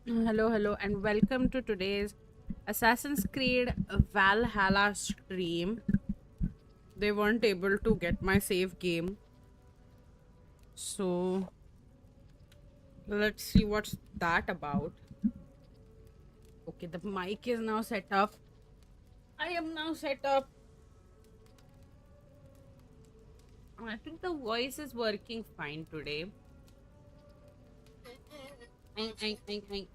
Hello, hello, and welcome to today's Assassin's Creed Valhalla stream. They weren't able to get my save game, so let's see what's that about. Okay, the mic is now set up. I am now set up. I think the voice is working fine today. Aing, aing, aing, aing.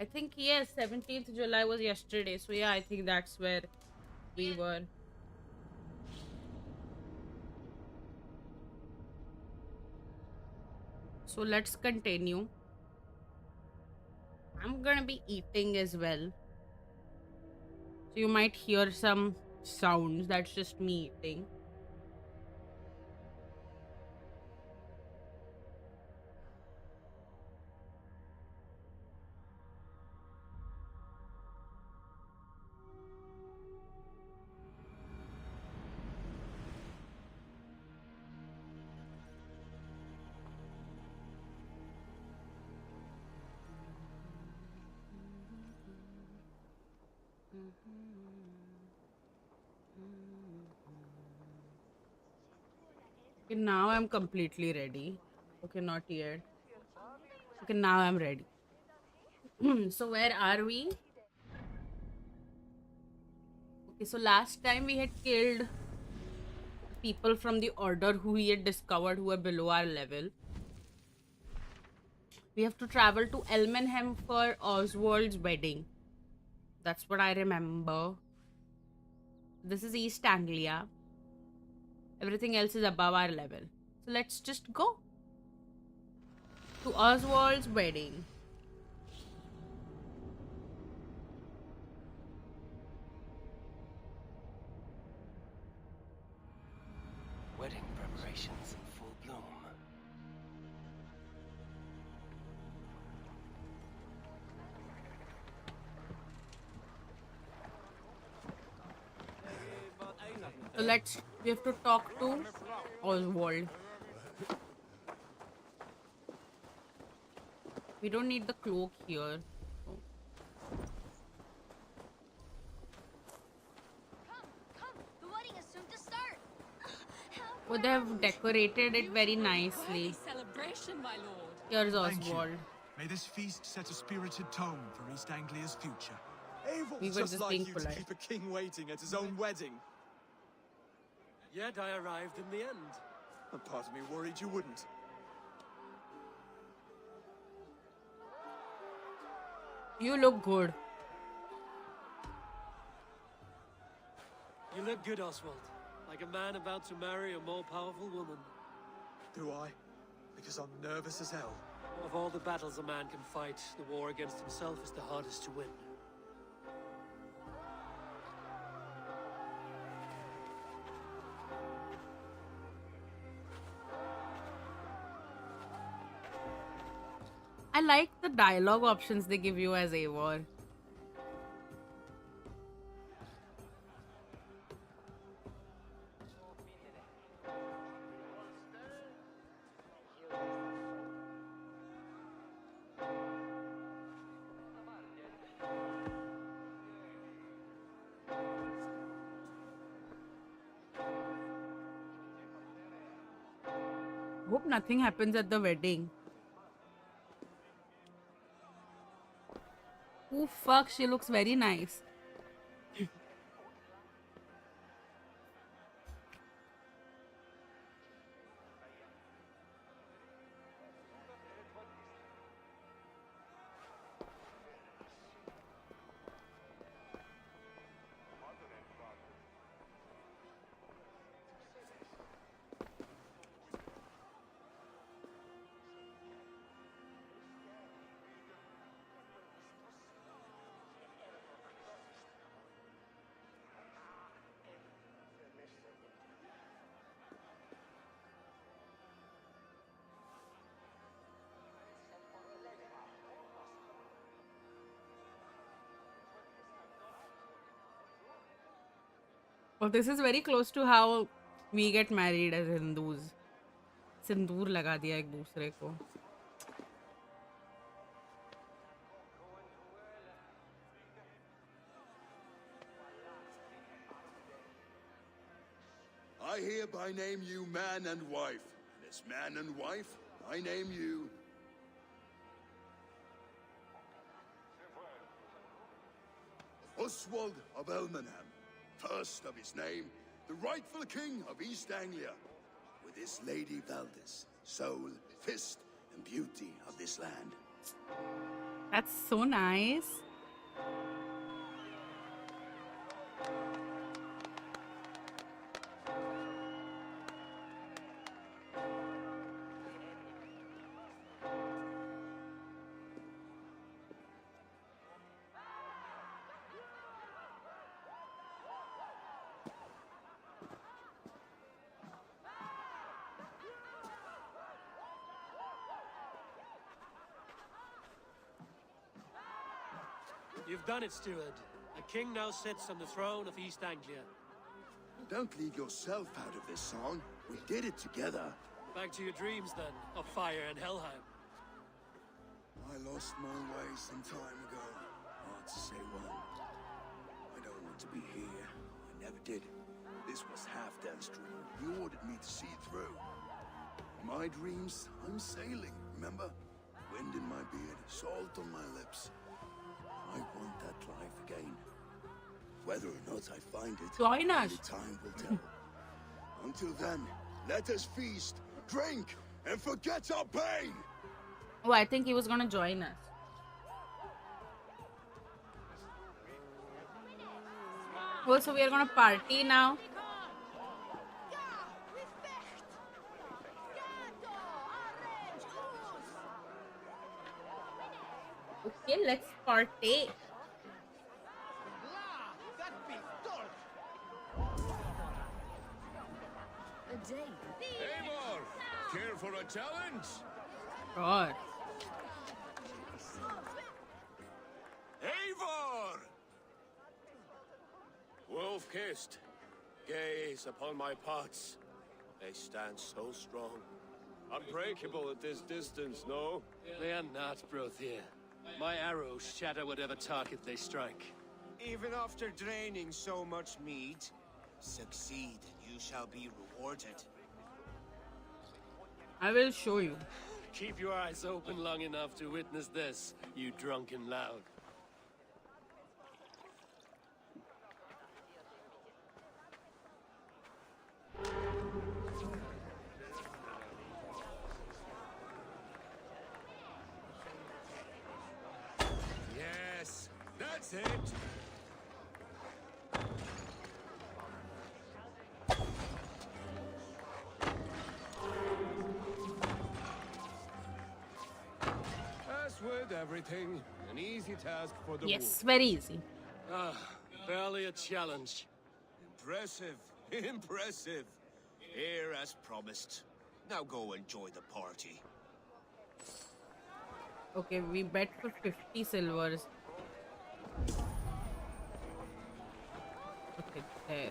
I think yes, 17th July was yesterday, so yeah, I think that's where we were. So let's continue. I'm gonna be eating as well. So you might hear some sounds. That's just me eating. Okay, now I'm completely ready. Okay, not yet. Okay, now I'm ready. So where are we? Okay, so last time we had killed people from the order who we had discovered who were below our level. We have to travel to Elmenham for Oswald's wedding. That's what I remember. This is East Anglia. Everything else is above our level. So let's just go to Oswald's wedding. Wedding preparations in full bloom. So we have to talk to Oswald. We don't need the cloak here. Oh. Come, the wedding is soon to start. Oh, they have decorated it very nicely. Celebration, my lord. Here's Thank you. Oswald. May this feast set a spirited tone for East Anglia's future. We Eivor's were just just like being you polite. to keep a king waiting at his own wedding. Yet I arrived in the end. A part of me worried you wouldn't. You look good. You look good, Oswald. Like a man about to marry a more powerful woman. Do I? Because I'm nervous as hell. Of all the battles a man can fight, the war against himself is the hardest to win. I like the dialogue options they give you as Eivor. Hope nothing happens at the wedding. Oh fuck, she looks very nice. Oh, this is very close to how we get married as Hindus. सिंदूर लगा दिया एक दूसरे को. I hereby name you man and wife. And as man and wife, I name you Oswald of Elmenham, first of his name, the rightful king of East Anglia, with his lady Valdis, soul, fist, and beauty of this land. That's so nice. You've done it, steward. A king now sits on the throne of East Anglia. Don't leave yourself out of this song. We did it together. Back to your dreams, then, of fire and Helheim. I lost my way some time ago. Hard to say when. I don't want to be here. I never did. This was Halfdan's dream. He ordered me to see through. In my dreams, I'm sailing, remember? Wind in my beard, salt on my lips. I want that life again. Whether or not I find it, Join us. only time will tell. Until then, let us feast, drink, and forget our pain! Oh, I think he was gonna join us. Oh, so we are gonna party now. Okay, let's party. Eivor, care for a challenge? God. Eivor! Wolf-kissed, gaze upon my parts. They stand so strong. Unbreakable at this distance, no? They are not, Brothir. My arrows shatter whatever target they strike. Even after draining so much mead, succeed and you shall be rewarded. I will show you. Keep your eyes open long enough to witness this, you drunken loud. Yes, that's it! As with everything, an easy task for the Yes, very easy. Ah, barely a challenge. Impressive, impressive. Here as promised. Now go enjoy the party. Okay, we bet for 50 silvers. Okay, there.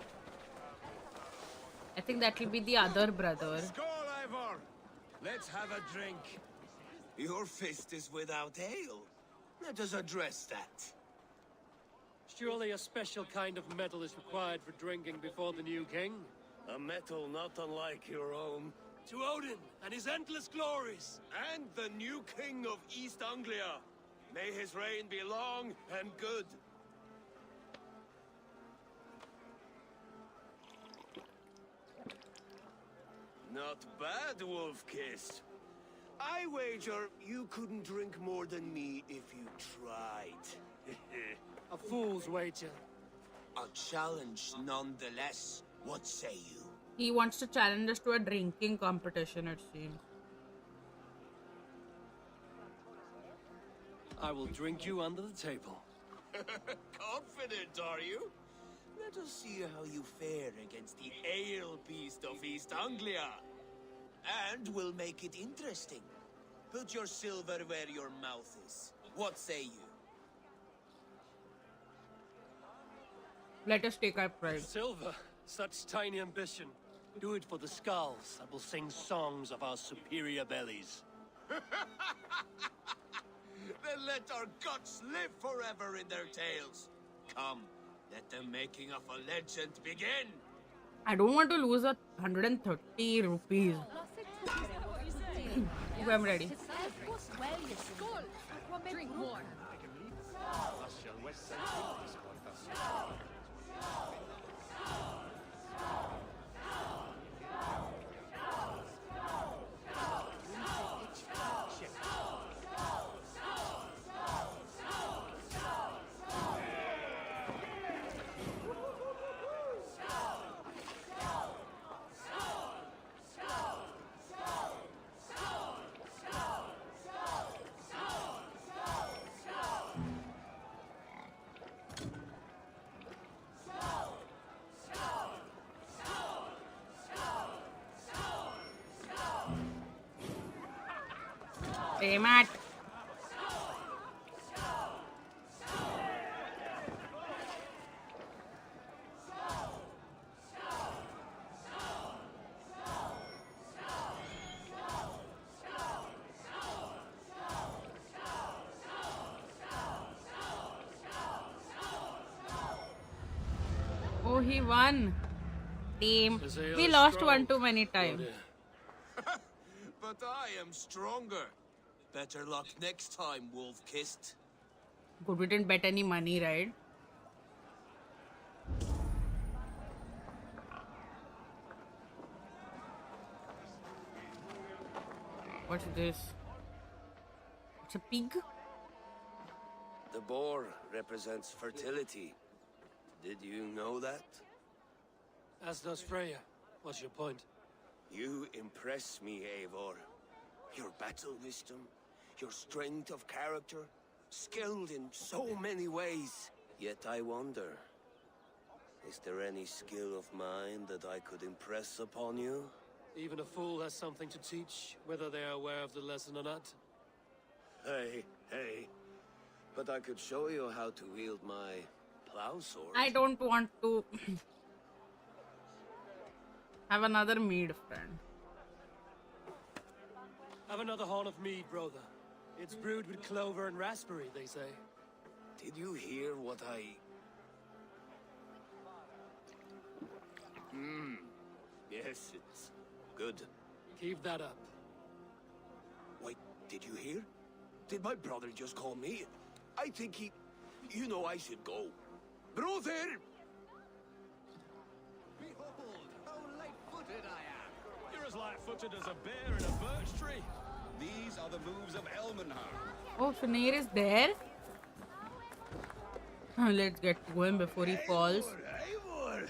I think that will be the other brother. Skål, Eivor! Let's have a drink. Your fist is without ale. Let us address that. Surely a special kind of metal is required for drinking before the new king? A metal not unlike your own. To Odin and his endless glories! And the new king of East Anglia. May his reign be long and good. Not bad, Wolf-kissed. I wager you couldn't drink more than me if you tried. A fool's wager. A challenge nonetheless. What say you? He wants to challenge us to a drinking competition, it seems. I will drink you under the table. Confident, are you? Let us see how you fare against the ale beast of East Anglia. And we'll make it interesting. Put your silver where your mouth is. What say you? Let us take our prize. Silver? Such tiny ambition. Do it for the skulls that will sing songs of our superior bellies. Then let our guts live forever in their tails. Come, let the making of a legend begin. I don't want to lose 130 rupees. Okay, I'm ready. Drink more. Hey, Matt. Oh, he won. Team. We lost one too many times. But I am stronger. Better luck next time, wolf-kissed. Good, we didn't bet any money, right? What's this? It's a pig? The boar represents fertility. Did you know that? As does Freya. What's your point? You impress me, Eivor. Your battle wisdom, your strength of character, skilled in so many ways. Yet I wonder, is there any skill of mine that I could impress upon you? Even a fool has something to teach, whether they are aware of the lesson or not. Hey, but I could show you how to wield my plow sword. I don't want to have another mead friend. Have another horn of mead, brother. It's brewed with clover and raspberry, they say. Did you hear what I... Yes, it's good. Keep that up. Wait, did you hear? Did my brother just call me? I think he... You know I should go. Brother! Behold, how light-footed I am. You're as light-footed as a bear in a birch tree. These are the moves of Elmenhar. Oh, Sunair is there? Let's get to him before he falls. Eivor!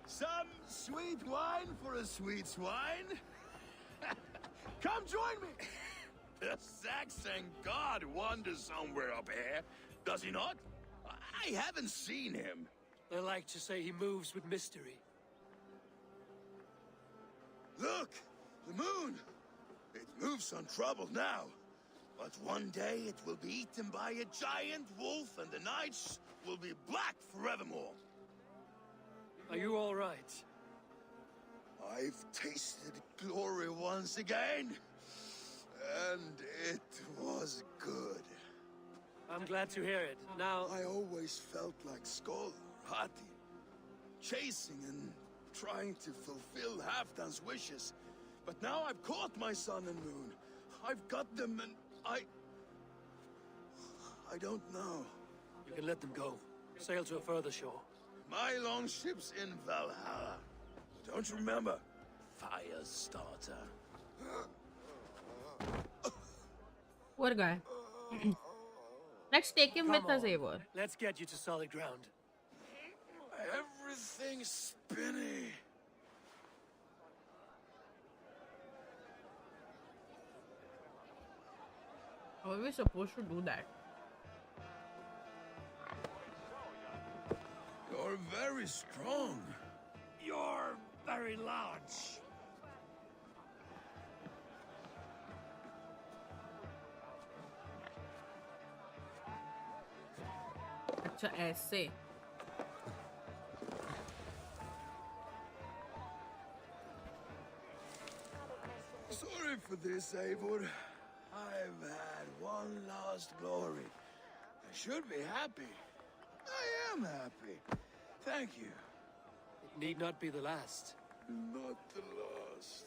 Some sweet wine for a sweet swine? Come join me! The Saxon god wanders somewhere up here, does he not? I haven't seen him. They like to say he moves with mystery. Look! The moon! It moves untroubled now. But one day it will be eaten by a giant wolf and the nights will be black forevermore. Are you all right? I've tasted glory once again. And it was good. I'm glad to hear it. Now, I always felt like Skull, Hati, chasing and trying to fulfill Halfdan's wishes. But now I've caught my sun and moon. I've got them and I don't know. you can let them go. Sail to a further shore. My longship's in Valhalla. Don't you remember? Firestarter. Poor guy. Let's take him with us, Eivor. Let's get you to solid ground. Everything's spinny. How are we supposed to do that? You're very strong. You're very large. अच्छा ऐसे this, Eivor. I've had one last glory. I should be happy. I am happy. Thank you. It need not be the last. Not the last.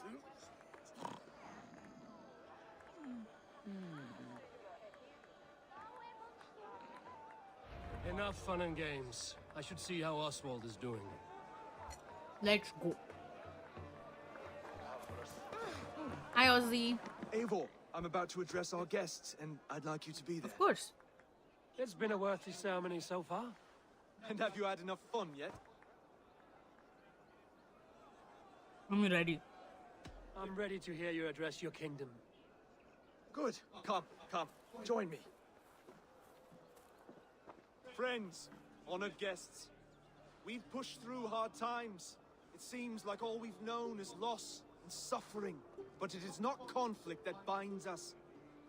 Enough fun and games. I should see how Oswald is doing. Let's go. Hi, Ozzy. Eivor, I'm about to address our guests, and I'd like you to be there. Of course. It's been a worthy ceremony so far. And have you had enough fun yet? I'm ready. I'm ready to hear you address your kingdom. Good. Come, join me. Friends, honored guests, we've pushed through hard times. It seems like all we've known is loss and suffering. But it is not conflict that binds us.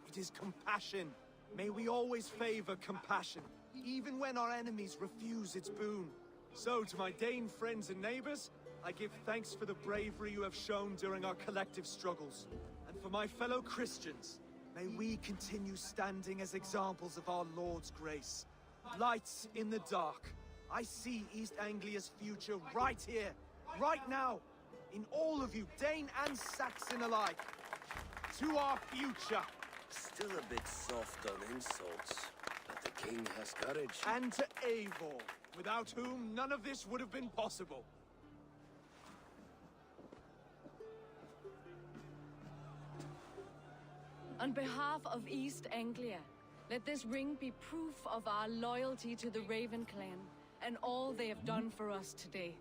It is compassion. May we always favor compassion, even when our enemies refuse its boon. So, to my Dane friends and neighbors, I give thanks for the bravery you have shown during our collective struggles. And for my fellow Christians, may we continue standing as examples of our Lord's grace. Lights in the dark. I see East Anglia's future right here, right now, in all of you, Dane and Saxon alike. To our future. Still a bit soft on insults, but the king has courage. And to Eivor, without whom none of this would have been possible. On behalf of East Anglia, let this ring be proof of our loyalty to the Raven clan and all they have done for us today.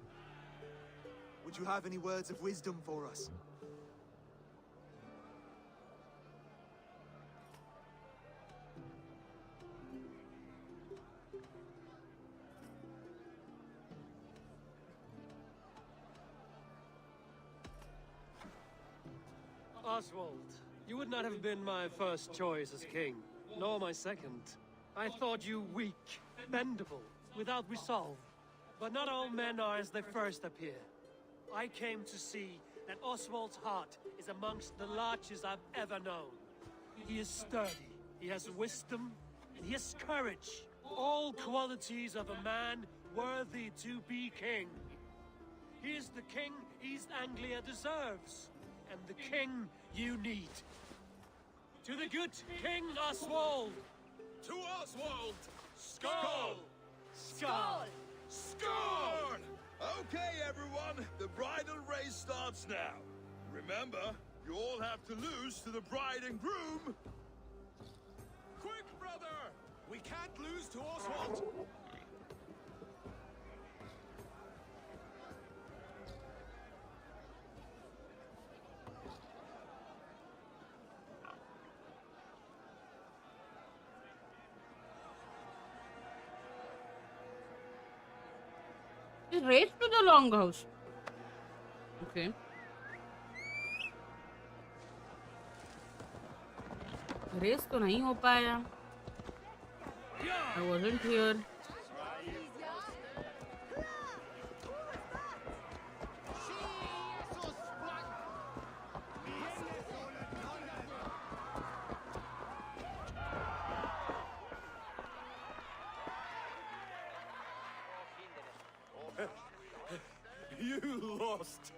Would you have any words of wisdom for us? Oswald, you would not have been my first choice as king, nor my second. I thought you weak, bendable, without resolve. But not all men are as they first appear. I came to see that Oswald's heart is amongst the largest I've ever known. He is sturdy, he has wisdom, and he has courage. All qualities of a man worthy to be king. He is the king East Anglia deserves, and the king you need. To the good King Oswald! To Oswald! Skull! Skull! Score! Okay, everyone, the bridal race starts now. Remember, you all have to lose to the bride and groom. Quick, brother! We can't lose to Oswald. Race to the longhouse. Okay. Race तो नहीं हो पाया. I wasn't here. You lost.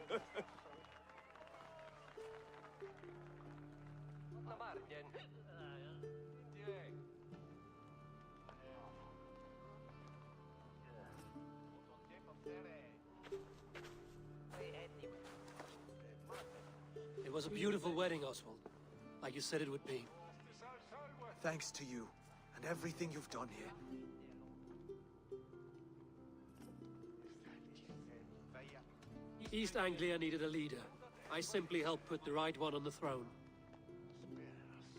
It was a beautiful wedding, Oswald. Like you said it would be. Thanks to you, and everything you've done here. East Anglia needed a leader. I simply helped put the right one on the throne.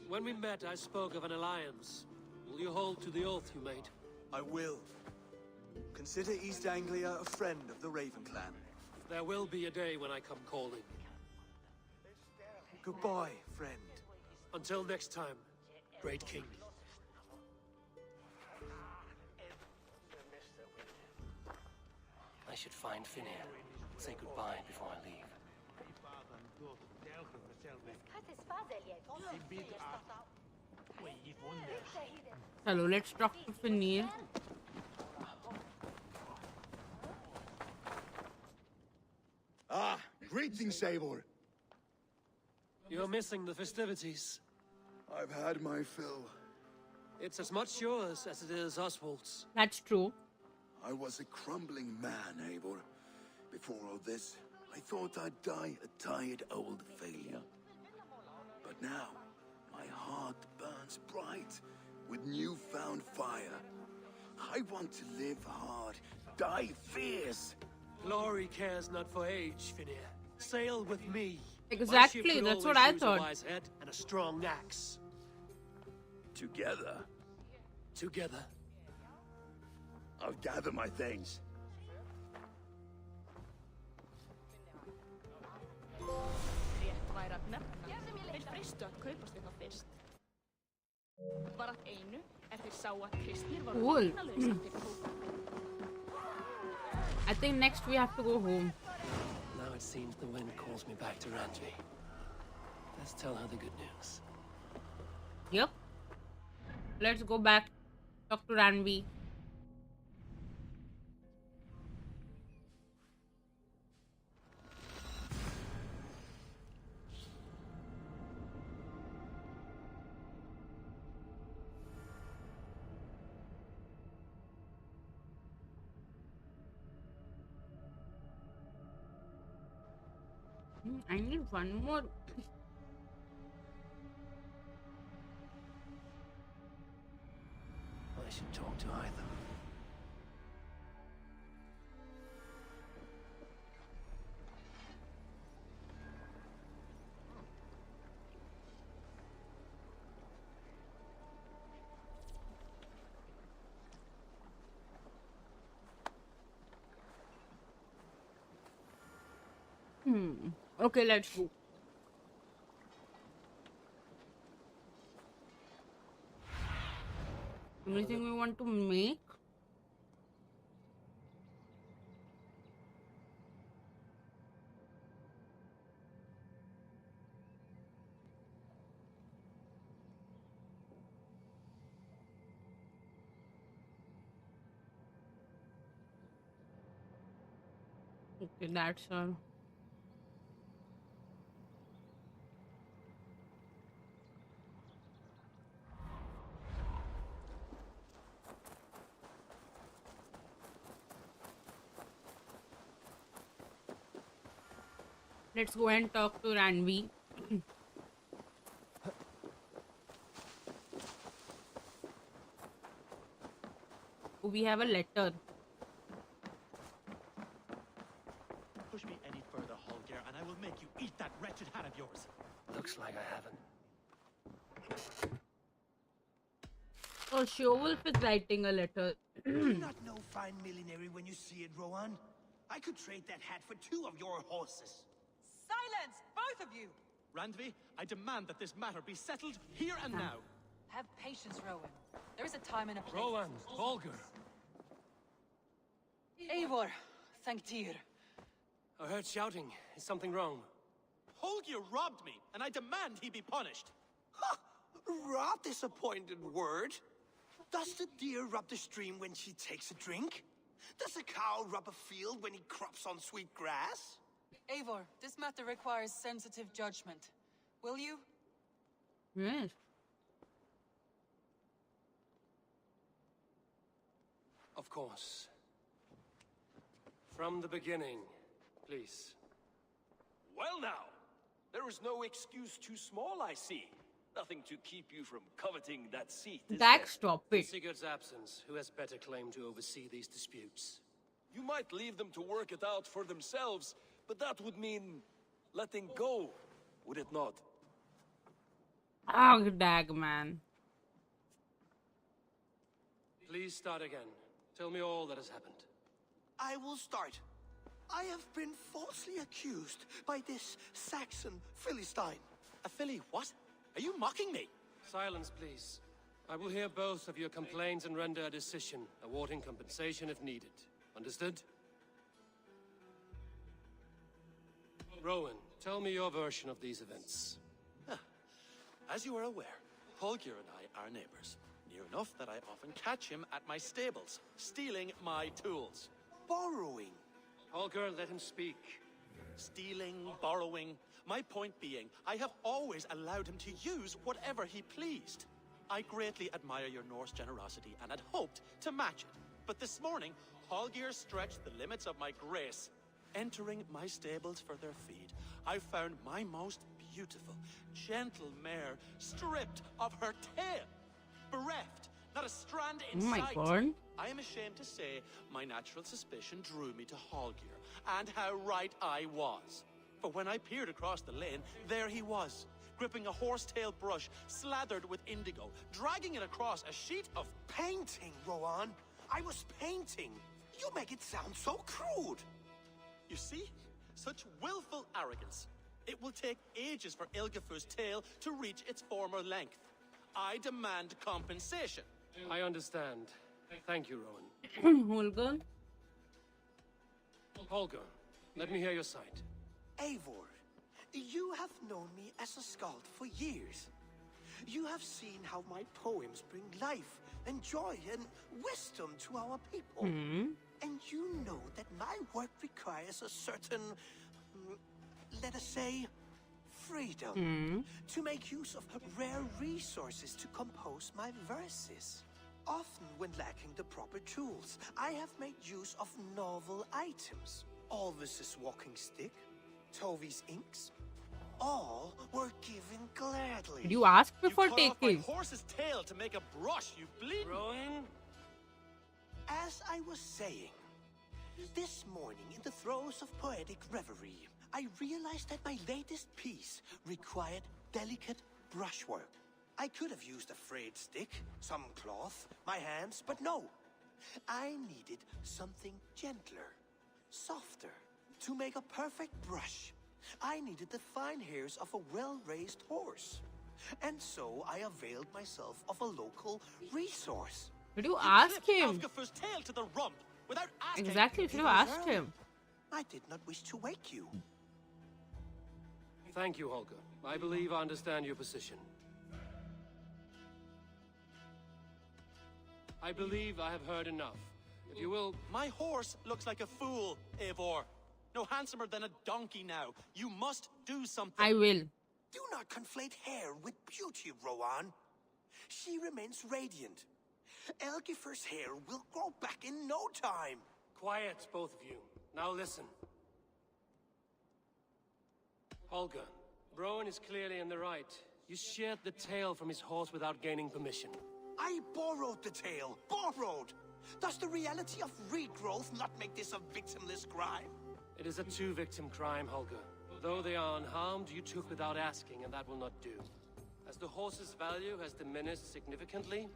When we met, I spoke of an alliance. Will you hold to the oath you made? I will. Consider East Anglia a friend of the Raven clan. There will be a day when I come calling. Goodbye, friend. Until next time, great king. I should find Finir. Say goodbye before I leave. Hello, let's talk to Finir. Ah, greetings, Eivor. You're missing the festivities. I've had my fill. It's as much yours as it is Oswald's. That's true. I was a crumbling man, Eivor. Before all this, I thought I'd die a tired old failure. But now, my heart burns bright with newfound fire. I want to live hard, die fierce. Glory cares not for age, Finir. Sail with me. Exactly, My ship could that's what always I use thought. A wise head and a strong axe. Together, Together. I'll gather my things. Rétt væri að nefna. Þeir fristu að kaupast við það fyrst. Var að einu þeir sá að kristnir voru Cool. eignalausir fyrir hópa. I think next we have to go home. Now it seems the wind calls me back to Randvi. Let's tell her the good news. Yep. Let's go back. Talk to Ranvi. I need one more. I should talk to Eivor. Okay, let's go. Anything we want to make? Okay, that's all. Let's go and talk to Ranvi. We have a letter. Push me any further, Holger, and I will make you eat that wretched hat of yours. Looks like I haven't. Oh, Shovulf is writing a letter. Do you not know fine millinery when you see it, Rohan? I could trade that hat for 2 of your horses. Silence, both of you! Randvi, I demand that this matter be settled here and now. Have patience, Rowan. There is a time and a place. Rowan, Holger. Eivor, thank Tyr. I heard shouting. Is something wrong? Holger robbed me, and I demand he be punished. Ha! Raw disappointed word. Does the deer rub the stream when she takes a drink? Does a cow rub a field when he crops on sweet grass? Eivor, this matter requires sensitive judgment. Will you? Yes. Of course. From the beginning, please. Well now, there is no excuse too small, I see. Nothing to keep you from coveting that seat, is Dax, there? stop In it. Sigurd's absence, who has better claim to oversee these disputes? You might leave them to work it out for themselves, but that would mean letting go, would it not? Oh, dag, man. Please start again. Tell me all that has happened. I will start. I have been falsely accused by this Saxon Philistine. A filly what? Are you mocking me? Silence, please. I will hear both of your complaints and render a decision, awarding compensation if needed. Understood? Rowan, Tell me your version of these events. As you are aware, Holger and I are neighbors. Near enough that I often catch him at my stables, stealing my tools. Borrowing. Holger, let him speak. Stealing, borrowing. My point being, I have always allowed him to use whatever he pleased. I greatly admire your Norse generosity and had hoped to match it. But this morning, Holger stretched the limits of my grace. Entering my stables for their feed, I found my most beautiful, gentle mare stripped of her tail. Bereft, not a strand in sight. Oh my god. I am ashamed to say my natural suspicion drew me to Holger, and how right I was. For when I peered across the lane, there he was, gripping a horsetail brush slathered with indigo, dragging it across a sheet of Painting, Rowan. I was painting. You make it sound so crude. You see? Such willful arrogance. It will take ages for Ilgafur's tail to reach its former length. I demand compensation. I understand. Thank you, Rowan. Holger? Holger, let me hear your side. Eivor, you have known me as a skald for years. You have seen how my poems bring life and joy and wisdom to our people. And you know that my work requires a certain, let us say, freedom to make use of rare resources to compose my verses. Often when lacking the proper tools, I have made use of novel items. Alvis's walking stick, Tovi's inks, all were given gladly. Did you ask before You cut off taking? my horse's tail to make a brush, you bleed. Rowan? As I was saying, this morning in the throes of poetic reverie, I realized that my latest piece required delicate brushwork. I could have used a frayed stick, some cloth, my hands, but no. I needed something gentler, softer. To make a perfect brush, I needed the fine hairs of a well-raised horse. And so I availed myself of a local resource. Did you ask Clipped him? Ilgafur's tail to the rump without asking. Exactly, you should It have was asked early. him. I did not wish to wake you. Thank you, Holger. I believe I understand your position. I believe I have heard enough. If you will... My horse looks like a fool, Eivor. No handsomer than a donkey now. You must do something. I will. Do not conflate hair with beauty, Rowan. She remains radiant. Elgifur's hair will grow back in no time. Quiet, both of you. Now listen. Holger, Rowan is clearly in the right. You sheared the tail from his horse without gaining permission. I borrowed the tail. Borrowed! Does the reality of regrowth not make this a victimless crime? It is a two-victim crime, Holger. Though they are unharmed, you took without asking, and that will not do. As the horse's value has diminished significantly,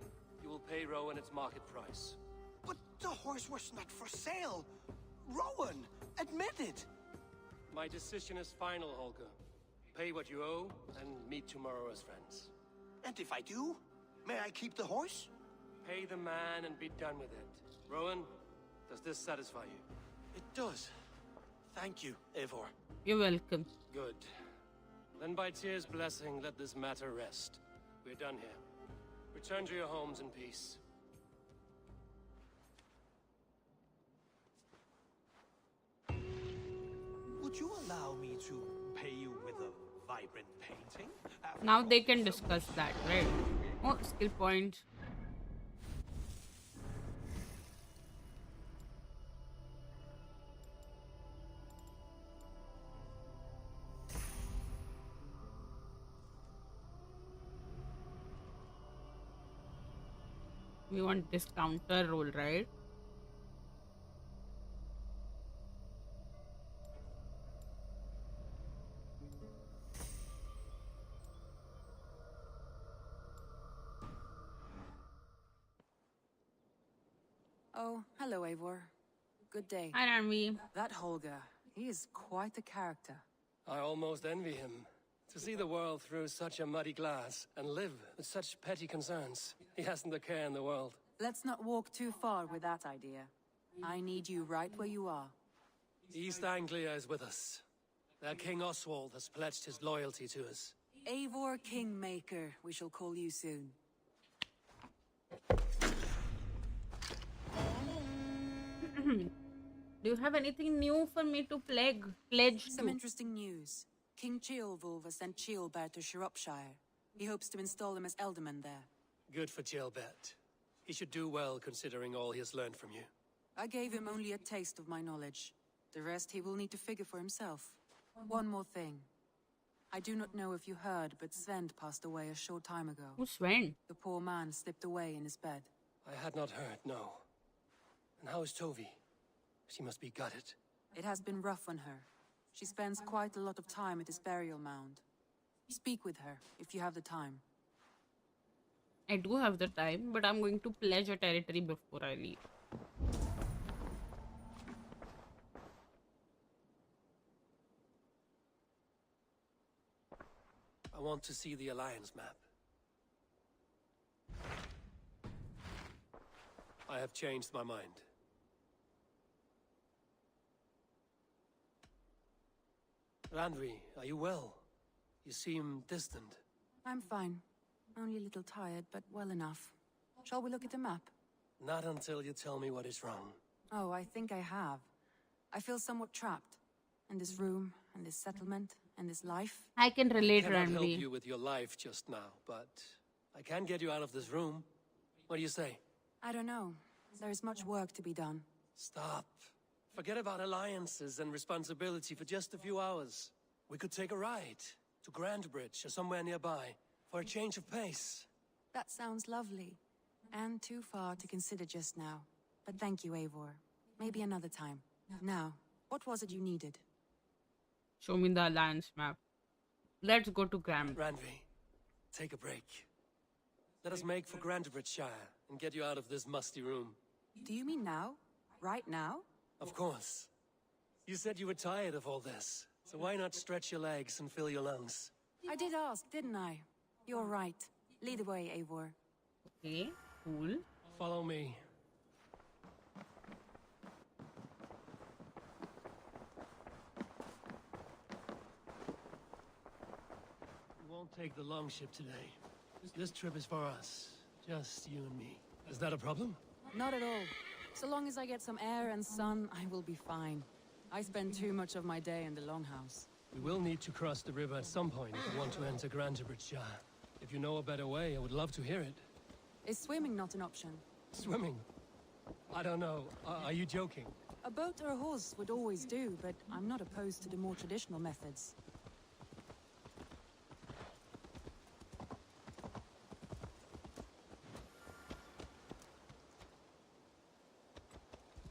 you will pay Rowan its market price. But the horse was not for sale. Rowan, admit it. My decision is final, Holger. Pay what you owe, and meet tomorrow as friends. And if I do, may I keep the horse? Pay the man and be done with it. Rowan, does this satisfy you? It does. Thank you, Eivor. You're welcome. Good. Then by Tyr's blessing, let this matter rest. We're done here. Return to your homes in peace. Would you allow me to pay you with a vibrant painting? Now they can discuss that, right? Oh, skill point. We want this counter roll, right? Oh, hello, Eivor. Good day. Hi, Rami. That Holger, he is quite the character. I almost envy him. To see the world through such a muddy glass and live with such petty concerns. He hasn't a care in the world. Let's not walk too far with that idea. I need you right where you are. East Anglia is with us. That King Oswald has pledged his loyalty to us. Eivor Kingmaker, we shall call you soon. Do you have anything new for me to pledge Some to? interesting news. King Ceolwulf has sent Ceolbert to Shropshire. He hopes to install him as Elderman there. Good for Ceolbert. He should do well considering all he has learned from you. I gave him only a taste of my knowledge. The rest he will need to figure for himself. One more thing. I do not know if you heard, but Sven passed away a short time ago. Who's Sven? The poor man slipped away in his bed. I had not heard, no. And how is Tovi? She must be gutted. It has been rough on her. She spends quite a lot of time at his burial mound. Speak with her, if you have the time. I do have the time, but I'm going to pledge a territory before I leave. I want to see the Alliance map. I have changed my mind. Randvi, are you well? You seem distant. I'm fine. Only a little tired, but well enough. Shall we look at the map? Not until you tell me what is wrong. Oh, I think I have. I feel somewhat trapped. In this room, and this settlement, and this life. I can relate, I cannot help Ranvi. you with your life just now, but I can get you out of this room. What do you say? I don't know. There is much work to be done. Stop. Forget about alliances and responsibility for just a few hours. We could take a ride to Grandbridge or somewhere nearby for a change of pace. That sounds lovely. And too far to consider just now. But thank you, Eivor. Maybe another time. Now, what was it you needed? Show me the Alliance map. Let's go to Gram. Randvi, take a break. Let us make for Grandbridgeshire and get you out of this musty room. Do you mean now? Right now? Of course. You said you were tired of all this, so why not stretch your legs and fill your lungs? I did ask, didn't I? You're right. Lead the way, Eivor. Okay, cool. Follow me. We won't take the longship today. This trip is for us. Just you and me. Is that a problem? Not at all. So long as I get some air and sun, I will be fine. I spend too much of my day in the longhouse. We will need to cross the river at some point if we want to enter Grandbridgeshire. If you know a better way, I would love to hear it. Is swimming not an option? Swimming? I don't know. Are you joking? A boat or a horse would always do, but I'm not opposed to the more traditional methods.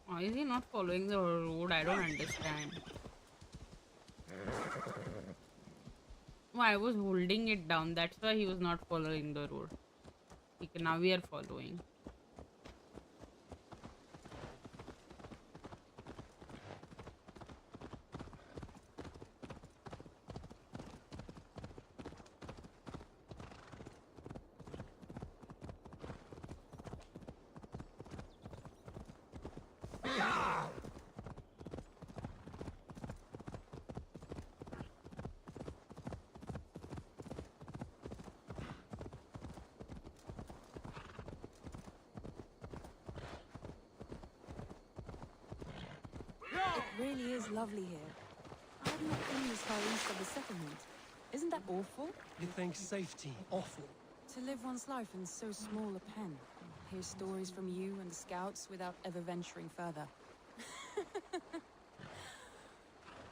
Why is he not following the road? I don't understand. Oh, I was holding it down. That's why he was not following the road. Okay, now we are following. It really is lovely here. I have not been this far east of the settlement. Isn't that awful? You think safety awful? To live one's life in so small a pen. Hear stories from you and the scouts without ever venturing further.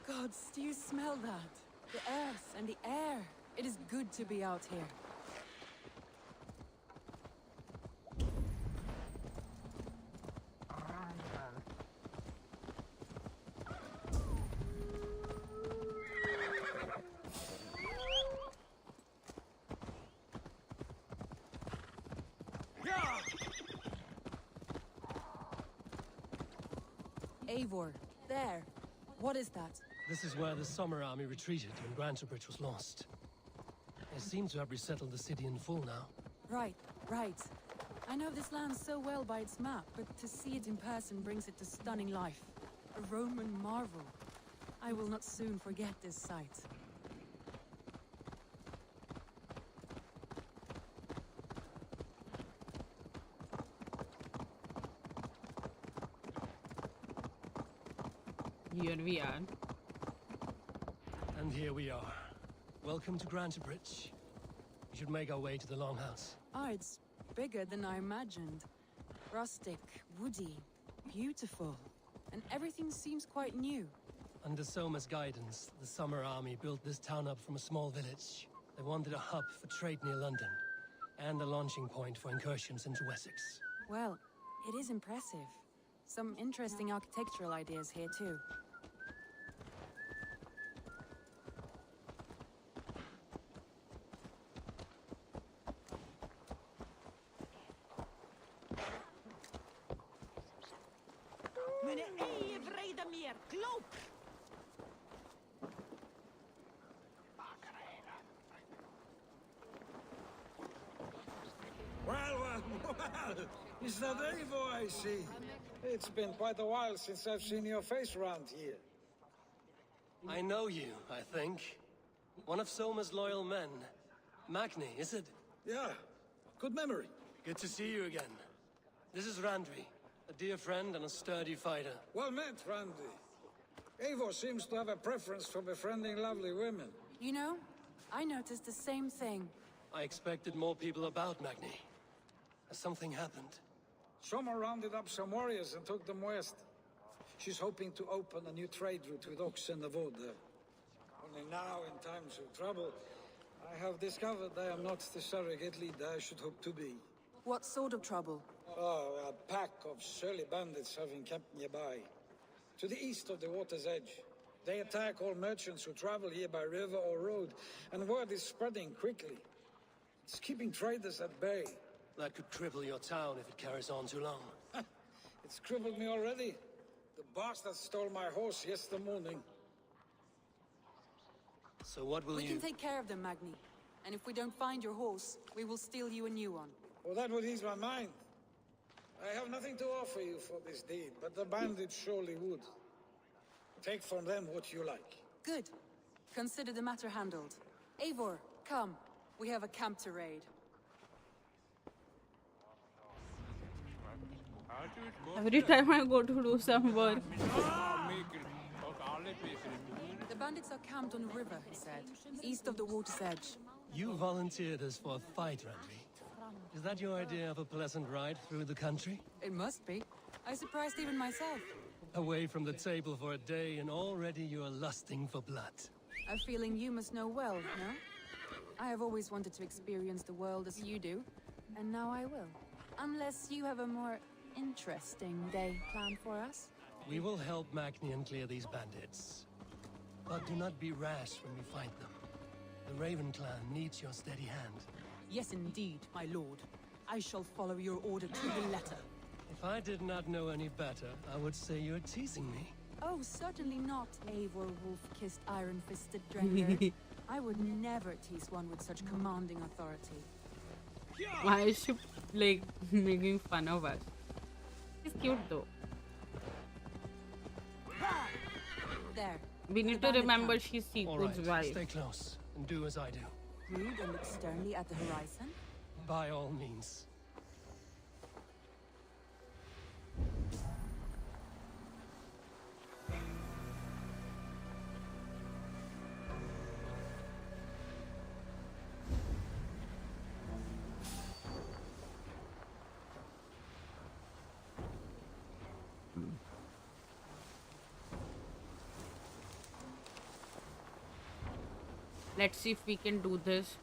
Gods, do you smell that? The earth and the air. It is good to be out here. Eivor, there. What is that? This is where the Summer Army retreated when Grantebridge was lost. They seem to have resettled the city in full now. Right, right. I know this land so well by its map, but to see it in person brings it to stunning life. A Roman marvel. I will not soon forget this sight. Here we are. And here we are. Welcome to Grantebridge. We should make our way to the Longhouse. Ah, it's bigger than I imagined. Rustic, woody, beautiful. And everything seems quite new. Under Soma's guidance, the Summer Army built this town up from a small village. They wanted a hub for trade near London, and a launching point for incursions into Wessex. Well, it is impressive. Some interesting architectural ideas here too. Well, is that Eivor I see? It's been quite a while since I've seen your face around here. I know you, I think. One of Soma's loyal men. Magni, is it? Yeah, good memory. Good to see you again. This is Randvi, a dear friend and a sturdy fighter. Well met, Randy. Eivor seems to have a preference for befriending lovely women. You know, I noticed the same thing. I expected more people about Magni. Has something happened? Soma rounded up some warriors and took them west. She's hoping to open a new trade route with Oxen of Oda. Only now, in times of trouble, I have discovered I am not the surrogate leader I should hope to be. What sort of trouble? Oh, a pack of surly bandits have encamped nearby. To the east of the water's edge. They attack all merchants who travel here by river or road, and word is spreading quickly. It's keeping traders at bay. That could cripple your town if it carries on too long. It's crippled me already. The bastard stole my horse yesterday morning. So what will We can take care of them, Magni. And if we don't find your horse, we will steal you a new one. Well, that would ease my mind. I have nothing to offer you for this deed, but the bandits surely would. Take from them what you like. Good. Consider the matter handled. Eivor, come. We have a camp to raid. Every time I go to do some work. The bandits are camped on a river, he said, east of the water's edge. You volunteered us for a fight, Randvi. Is that your idea of a pleasant ride through the country? It must be. I surprised even myself. Away from the table for a day and already you are lusting for blood. A feeling you must know well, no? I have always wanted to experience the world as you do, and now I will. Unless you have a more interesting day planned for us? We will help Magnian clear these bandits. But do not be rash when we fight them. The Raven clan needs your steady hand. Yes, indeed, my lord. I shall follow your order to the letter. If I did not know any better, I would say you're teasing me. Oh, certainly not, Eivor wolf-kissed iron-fisted Drenger. I would never tease one with such commanding authority. Why is she like making fun of us? She's cute though. There. We need to remember she's Seafood's wife. Stay close and do as I do. Rude and look sternly at the horizon? By all means. Let's see if we can do this.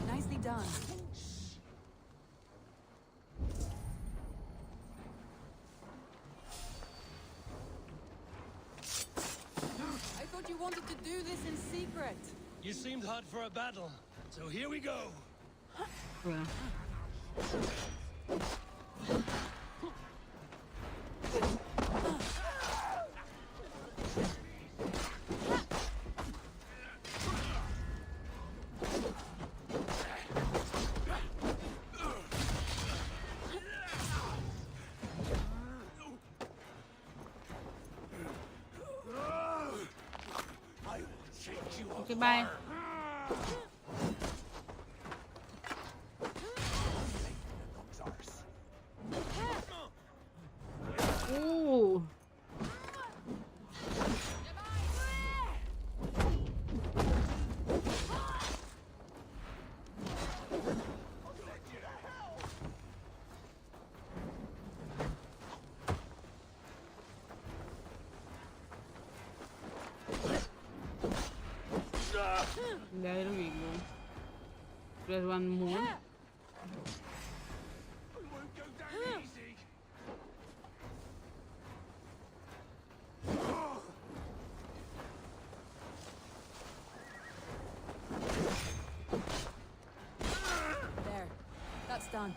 Nicely done. I thought you wanted to do this in secret. You seemed hot for a battle, so here we go. Yeah. Okay, bye. Ooh. There we go. There's one more. There. That's done.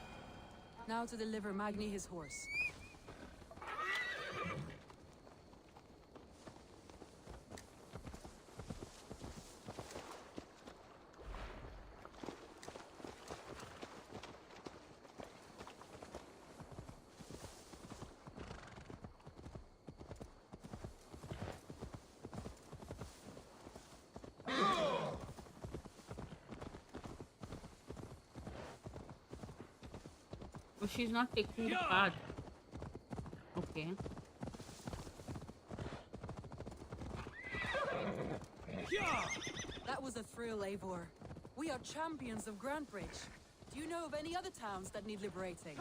Now to deliver Magni his horse. Oh, she's not taking the path. Okay. That was a thrill, Eivor. We are champions of Grantbridge. Do you know of any other towns that need liberating?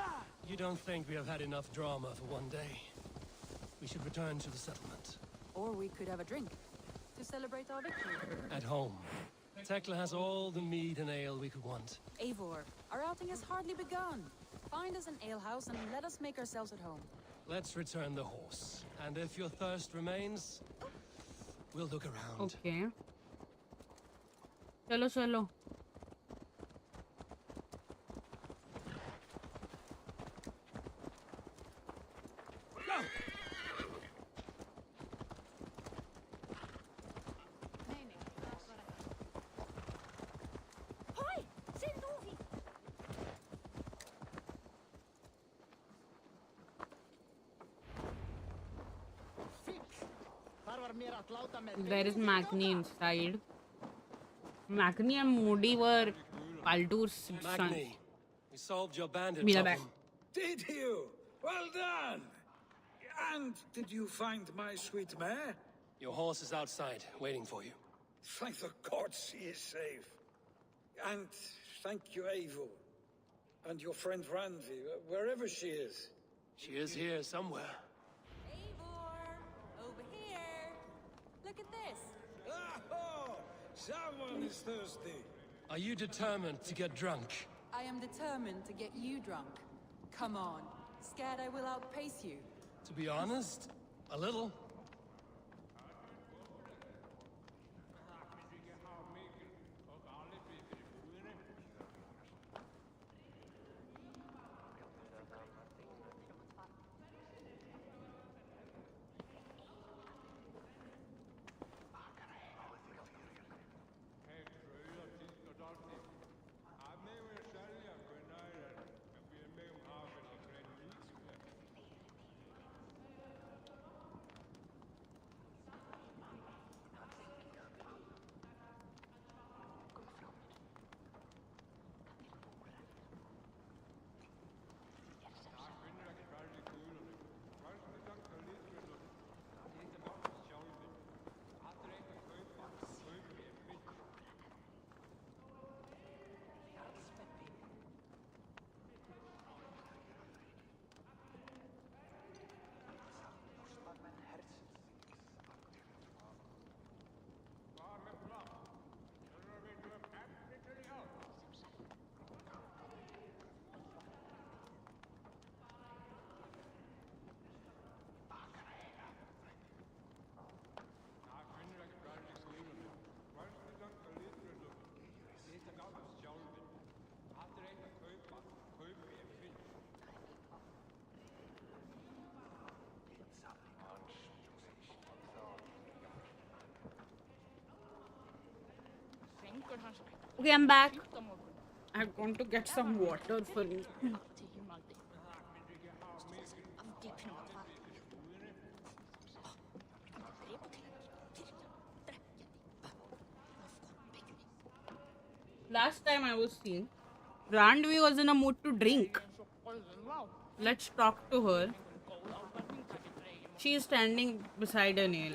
You don't think we have had enough drama for one day? We should return to the settlement. Or we could have a drink to celebrate our victory. At home. Tekla has all the mead and ale we could want. Eivor, our outing has hardly begun. Find us an alehouse and let us make ourselves at home. Let's return the horse. And if your thirst remains, we'll look around. Okay. Chalo, chalo. There is Magni inside. Magni and Moody were Baldur's sons. Magni, we solved your bandit Mila problem. Did you? Well done! And did you find my sweet mare? Your horse is outside, waiting for you. Thank the gods she is safe. And thank you, Eivor. And your friend Randvi, wherever she is. She is here somewhere. Eivor! Over here! Look at this! Oh! Someone is thirsty. Are you determined to get drunk? I am determined to get you drunk. Come on. Scared I will outpace you. To be honest, a little. Okay, I'm back. I'm going to get some water for me. Last time I was seeing, Randvi was in a mood to drink. Let's talk to her. She is standing beside a nail.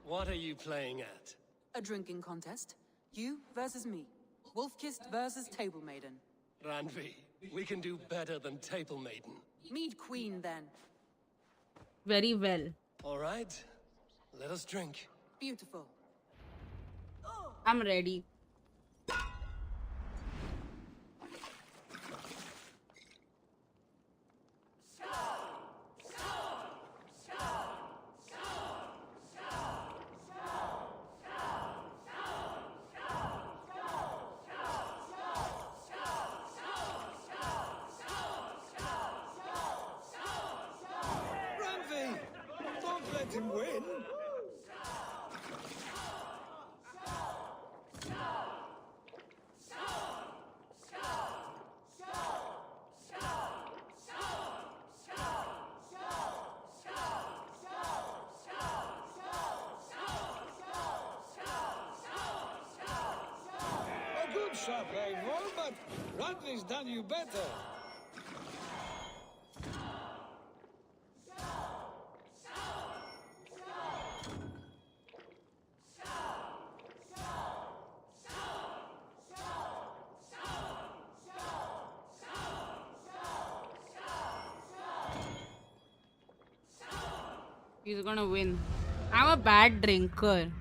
What are you playing at? A drinking contest. You versus me. Wolf-Kissed versus Table Maiden. Randvi, we can do better than Table Maiden. Mead Queen, then. Very well. All right, let us drink. Beautiful. I'm ready. Ranvi! Don't let him win! A good shot, Eivor, but Ranvi's done you better. He's gonna win. I'm a bad drinker.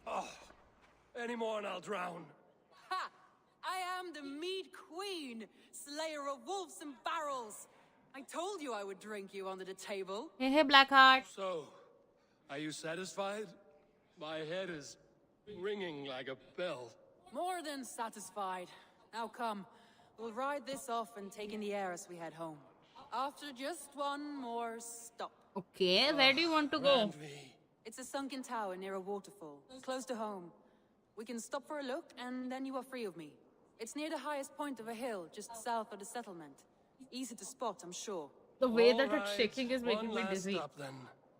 Oh, any more and I'll drown. Ha! I am the Mead Queen, slayer of wolves and barrels. I told you I would drink you under the table. Hey, hey, Blackheart. So, are you satisfied? My head is ringing like a bell. More than satisfied. Now come, we'll ride this off and take in the air as we head home. After just one more stop. Okay, where do you want to go? Randvi. It's a sunken tower near a waterfall, close to home. We can stop for a look, and then you are free of me. It's near the highest point of a hill, just south of the settlement. Easy to spot, I'm sure. The way All that right, it's shaking is making one me last dizzy. stop, then.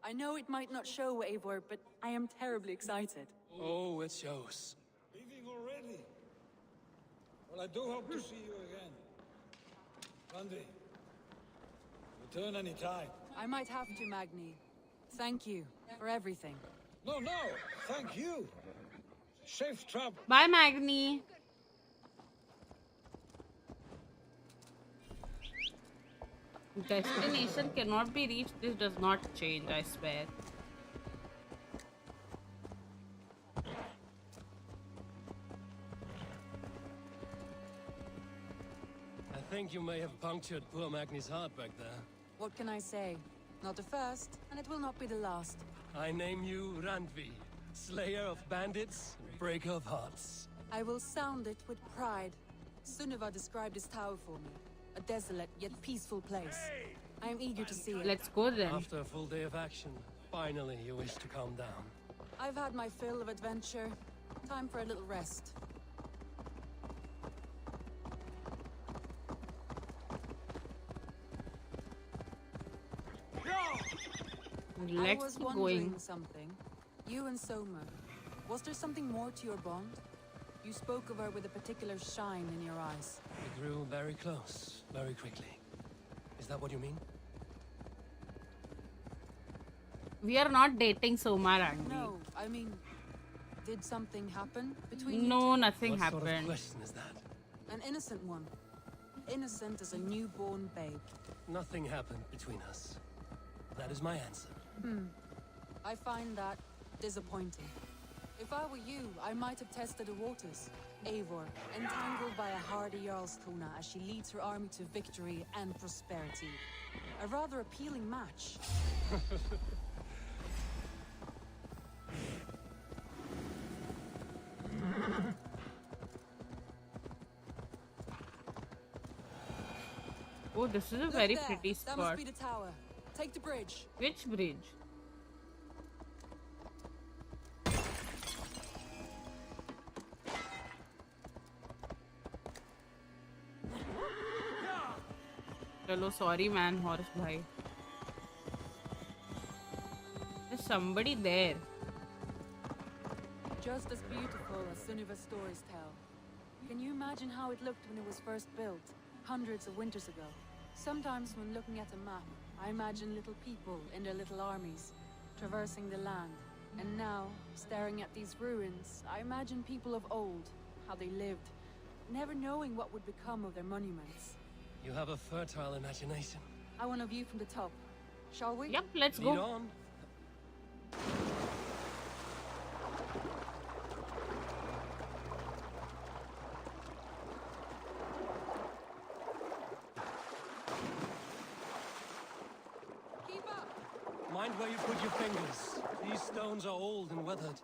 I know it might not show, Eivor, but I am terribly excited. Oh, it shows. Leaving already? Well, I do hope to see you again. Ranvi, return any time. I might have to, Magni. Thank you for everything. No, thank you. Safe travel. Bye, Magni. Destination cannot be reached. This does not change, I swear. I think you may have punctured poor Magni's heart back there. What can I say? Not the first, and it will not be the last. I name you Randvi, slayer of bandits, breaker of hearts. I will sound it with pride. Sunniva described this tower for me. A desolate yet peaceful place. I am eager to see it. Let's go then. After a full day of action, finally you wish to calm down. I've had my fill of adventure. Time for a little rest. I Let's was keep wondering going. something. You and Soma. Was there something more to your bond? You spoke of her with a particular shine in your eyes. We grew very close, very quickly. Is that what you mean? We are not dating Soma, Randy. No, I mean, did something happen between you No, two? nothing What happened. sort of question is that? An innocent one. Innocent as a newborn babe. Nothing happened between us. That is my answer. I find that disappointing. If I were you, I might have tested the waters. Eivor, entangled by a hardy Jarlskona as she leads her army to victory and prosperity. A rather appealing match. Oh, this is a Look very there. pretty That must spot. be the tower. Take the bridge. Which bridge? Hello, sorry man, horse bhai. There's somebody there. just as beautiful as Sunniva's stories tell. Can you imagine how it looked when it was first built, hundreds of winters ago? Sometimes when looking at a map, I imagine little people in their little armies, traversing the land. And now, staring at these ruins, I imagine people of old, how they lived, never knowing what would become of their monuments. You have a fertile imagination. I want a view from the top. Shall we? Yep, let's Lead go. on. Keep up! Mind where you put your fingers. These stones are old and weathered.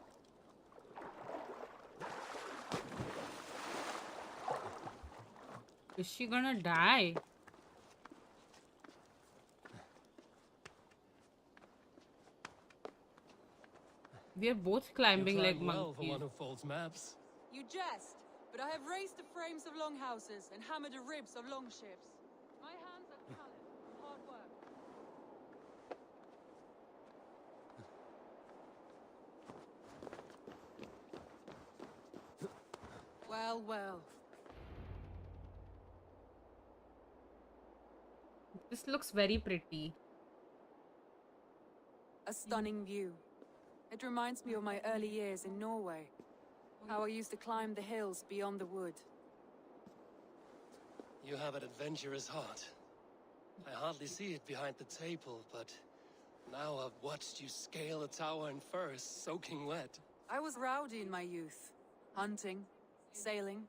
Is she gonna die? We are both climbing You like climb well for monkeys. one who folds maps. You jest, but I have raised the frames of longhouses and hammered the ribs of longships. My hands are calloused from hard work. Well, well. This looks very pretty. A stunning view. It reminds me of my early years in Norway. How I used to climb the hills beyond the wood. You have an adventurous heart. I hardly see it behind the table, but now I've watched you scale a tower in furs, soaking wet. I was rowdy in my youth. Hunting, sailing.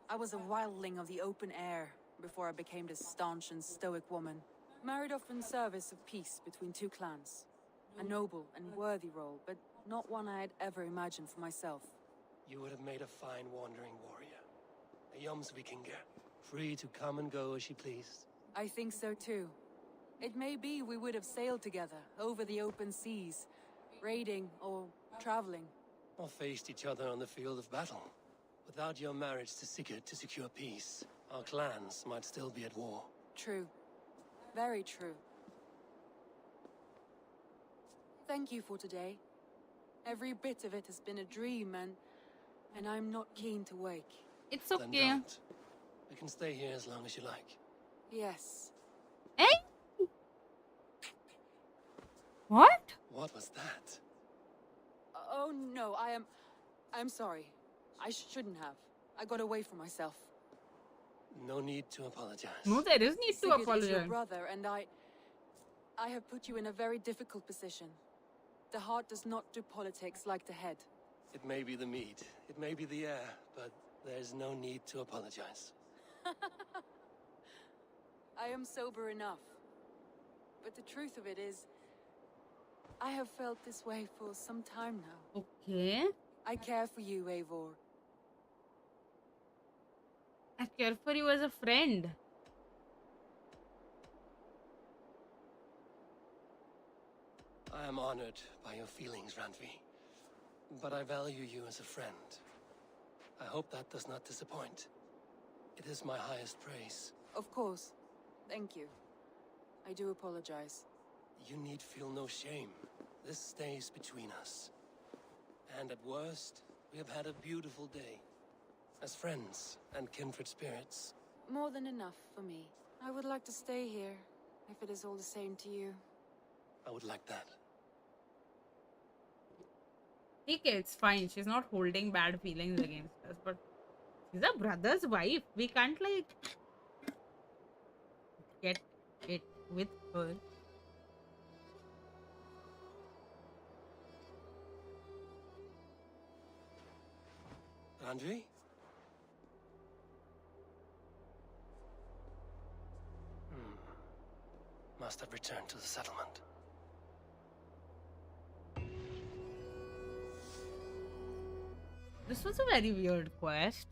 I was a wildling of the open air before I became this staunch and stoic woman. Married off in service of peace between two clans. A noble and worthy role, but not one I had ever imagined for myself. You would have made a fine wandering warrior. A Jomsvikinger, free to come and go as she pleased. I think so too. It may be we would have sailed together over the open seas, raiding or traveling. Or faced each other on the field of battle. Without your marriage to Sigurd to secure peace, our clans might still be at war. True. Very true. Thank you for today. Every bit of it has been a dream, and I'm not keen to wake. It's Then okay. don't. We can stay here as long as you like. Yes. Hey! What? What was that? Oh no, I'm sorry. I shouldn't have. I got away from myself. No need to apologize. No, there is need to Sigurd is your apologize. brother, and I have put you in a very difficult position. The heart does not do politics like the head. It may be the meat, it may be the air, but there's no need to apologize. I am sober enough. But the truth of it is, I have felt this way for some time now. Okay. I care for you, Eivor. I care for you as a friend. I am honored by your feelings, Randvi. But I value you as a friend. I hope that does not disappoint. It is my highest praise. Of course. Thank you. I do apologize. You need feel no shame. This stays between us. And at worst, we have had a beautiful day. As friends and kindred spirits. More than enough for me. I would like to stay here, if it is all the same to you. I would like that. Okay, it's fine. She's not holding bad feelings against us, but she's a brother's wife. We can't, like, get it with her. Randvi? Must have returned to the settlement. This was a very weird quest.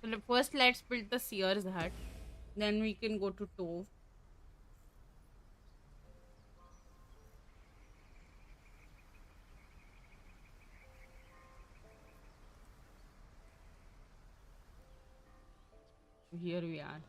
So first let's build the Seer's hut. Then we can go to Tove. Here we are.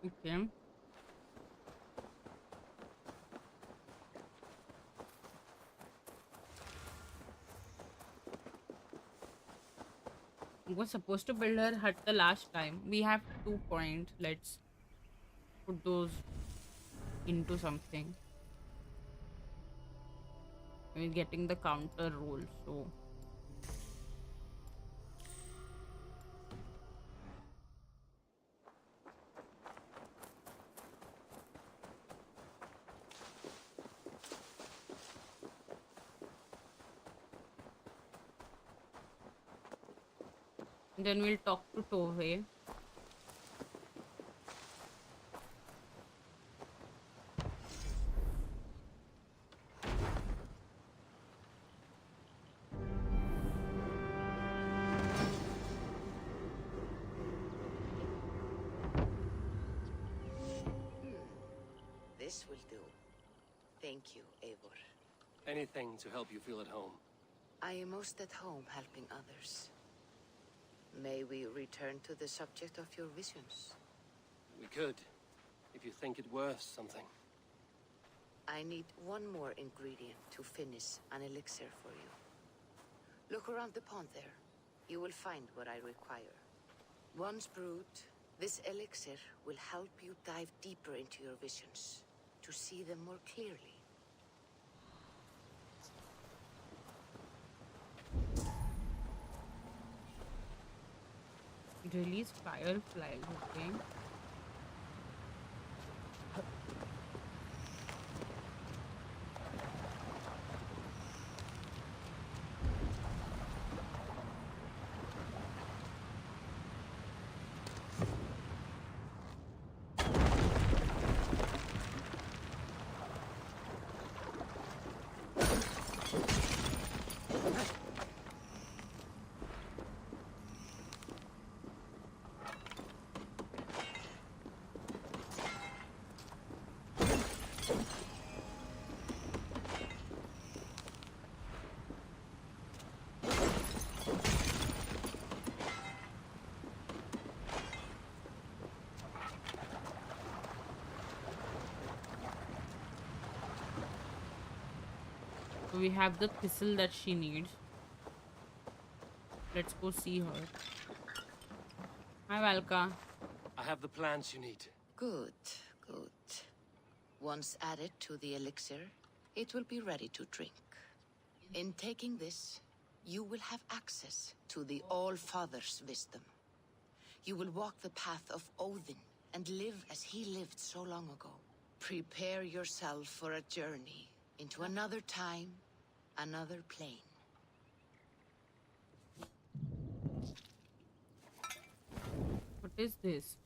Okay. We were supposed to build her hut the last time. We have 2 points. Let's put those into something. We're getting the counter roll, so then we'll talk to Tove. This will do. Thank you, Eivor. Anything to help you feel at home. I am most at home helping others. May we return to the subject of your visions? We could, if you think it worth something. I need one more ingredient to finish an elixir for you. Look around the pond there. You will find what I require. Once brewed, this elixir will help you dive deeper into your visions, to see them more clearly. Release fireflies, okay. So we have the thistle that she needs. Let's go see her. Hi, Valka. I have the plants you need. Good, good. Once added to the elixir, it will be ready to drink. In taking this, you will have access to the All-Father's wisdom. You will walk the path of Odin and live as he lived so long ago. Prepare yourself for a journey into another time, another plane. What is this?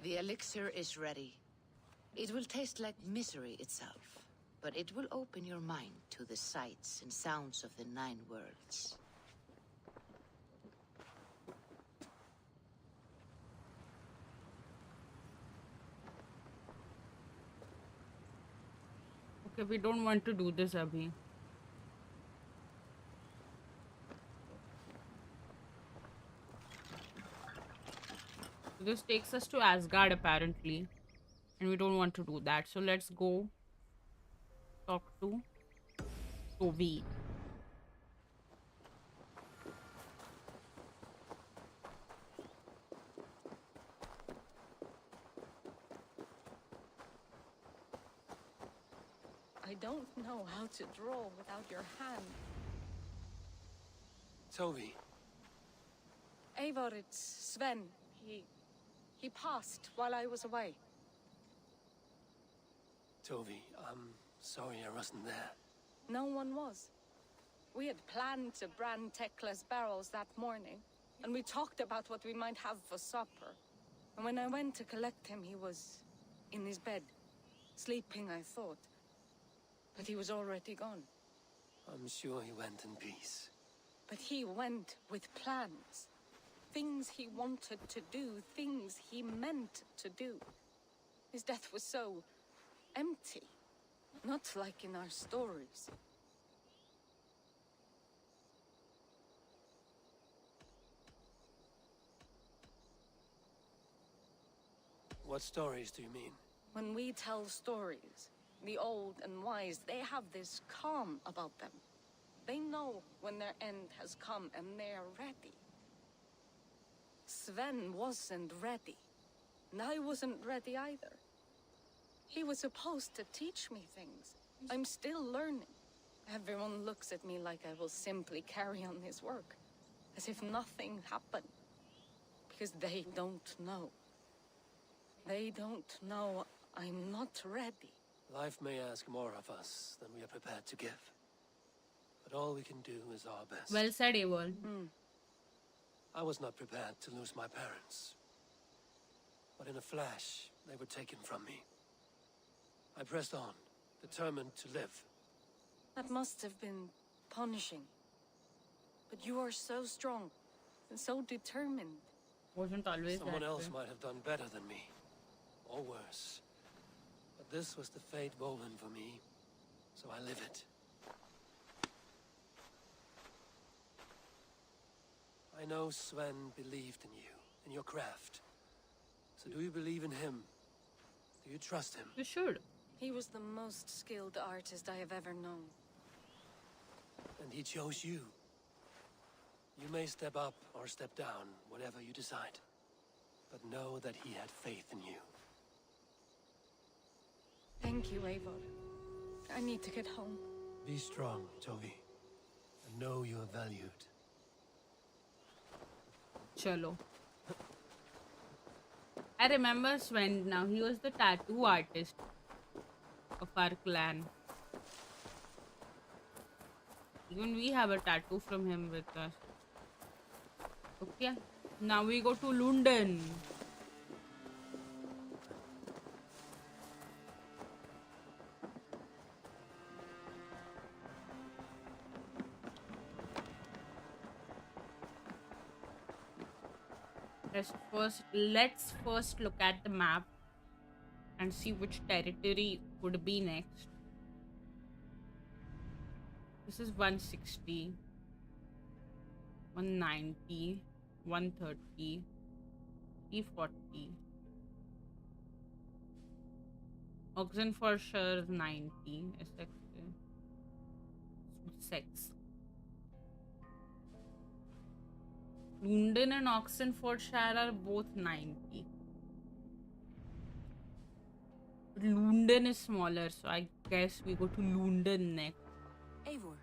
The elixir is ready. It will taste like misery itself, but it will open your mind to the sights and sounds of the 9 worlds. Okay, we don't want to do this, Abhi. This takes us to Asgard, apparently. And we don't want to do that. So let's go talk to Toby. I don't know how to draw without your hand. Toby. Eivor, it's Sven. He passed while I was away. Toby, I'm sorry I wasn't there. No one was. We had planned to brand Tekla's barrels that morning, and we talked about what we might have for supper. And when I went to collect him, he was in his bed, sleeping, I thought. But he was already gone. I'm sure he went in peace. But he went with plans. Things he wanted to do, things he meant to do. His death was so empty. Not like in our stories. What stories do you mean? When we tell stories, the old and wise, they have this calm about them. They know when their end has come and they are ready. Sven wasn't ready. And I wasn't ready either. He was supposed to teach me things. I'm still learning. Everyone looks at me like I will simply carry on his work. As if nothing happened. Because they don't know. They don't know I'm not ready. Life may ask more of us than we are prepared to give. But all we can do is our best. Well said, Eivor. I was not prepared to lose my parents. But in a flash, they were taken from me. I pressed on, determined to live. That must have been punishing. But you are so strong and so determined. Wasn't always Someone that else way. might have done better than me. Or worse. But this was the fate woven for me, so I live it. I know Sven believed in you, in your craft. So do you believe in him? Do you trust him? You should. He was the most skilled artist I have ever known. And he chose you. You may step up or step down, whatever you decide. But know that he had faith in you. Thank you, Eivor. I need to get home. Be strong, Toby. And know you are valued. Chalo. I remember Sven now. He was the tattoo artist of our clan. Even we have a tattoo from him with us. Okay. Now we go to London. Let's first look at the map and see which territory would be next. This is 160, 190, 130, 340. Oxenfordshire 90, Sussex. London and Oxenfordshire are both 90. But London is smaller, so I guess we go to London next. Eivor,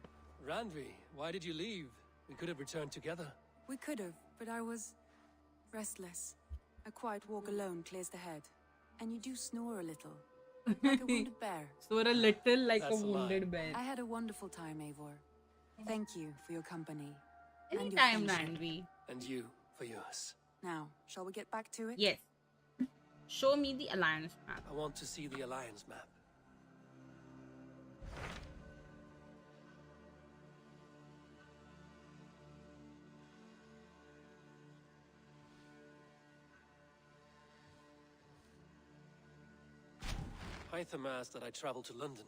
Randvi, why did you leave? We could have returned together. we could have, but I was restless. A quiet walk alone clears the head. And you do snore a little. Like a wounded bear. So a little like That's a a lie. wounded bear. I had a wonderful time, Eivor. Thank you for your company. and your Anytime, friendship. Randvi. And you for yours. Now, shall we get back to it? Yes. Show me the alliance map. I want to see the Alliance map. Hytham asked that I travel to London.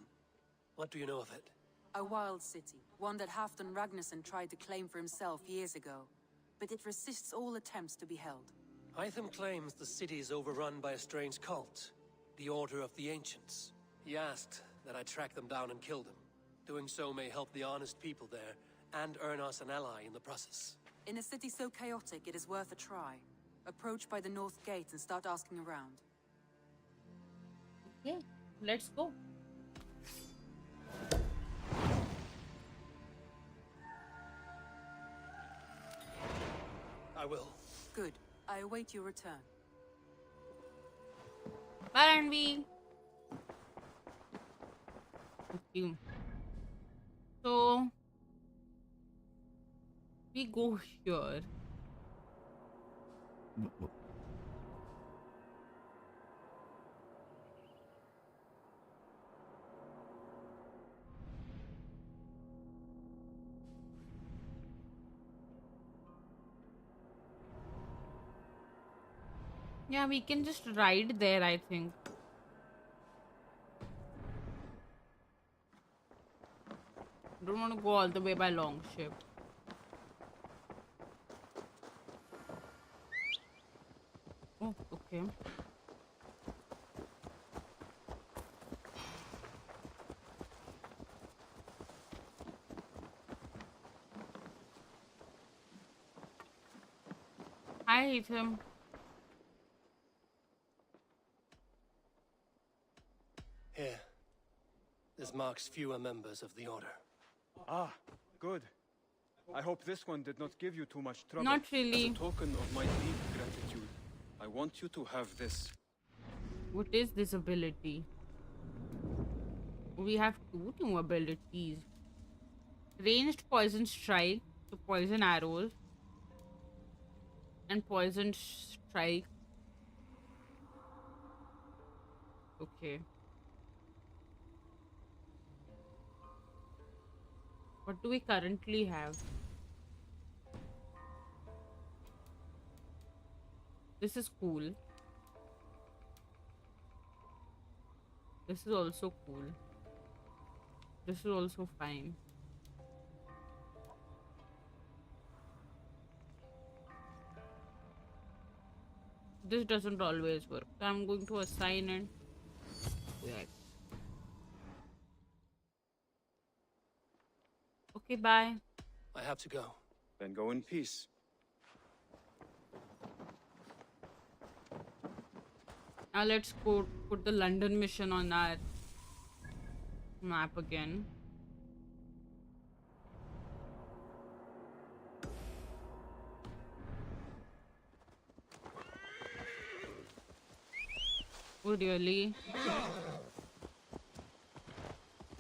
What do you know of it? A wild city, one that Halfdan Ragnarsson tried to claim for himself years ago. But it resists all attempts to be held. Hytham claims the city is overrun by a strange cult, the Order of the Ancients. He asked that I track them down and kill them. Doing so may help the honest people there, and earn us an ally in the process. In a city so chaotic, it is worth a try. Approach by the north gate and start asking around. Okay, let's go. I will. Good. I await your return. Bye, Anvi. Okay. So we go here. Yeah, we can just ride there, I think. Don't want to go all the way by longship. Oh, okay. I hate him. Here. This marks fewer members of the Order. Ah, good. I hope this one did not give you too much trouble. Not really. As a token of my deep gratitude, I want you to have this. What is this ability? We have two new abilities. Ranged poison strike, so poison arrows. And poison strike. Okay. What do we currently have? This is cool. This is also cool. This is also fine. This doesn't always work. So I'm going to assign it. Yes. Okay, bye. I have to go. Then go in peace. Now let's go put the London mission on our map again. Oh, really?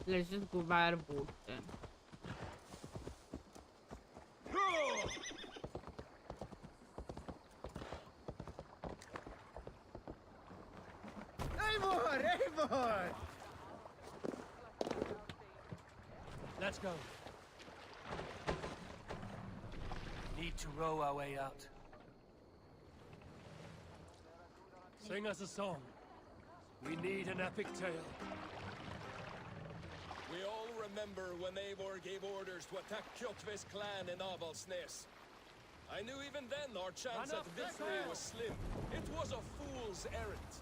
Let's just go by our boat then. Eivor! Eivor! Let's go. Need to row our way out. Sing us a song. We need an epic tale. We all remember when Eivor gave orders to attack Kjotve's clan in Avaldsnes. I knew even then our chance at victory was slim. It was a fool's errand.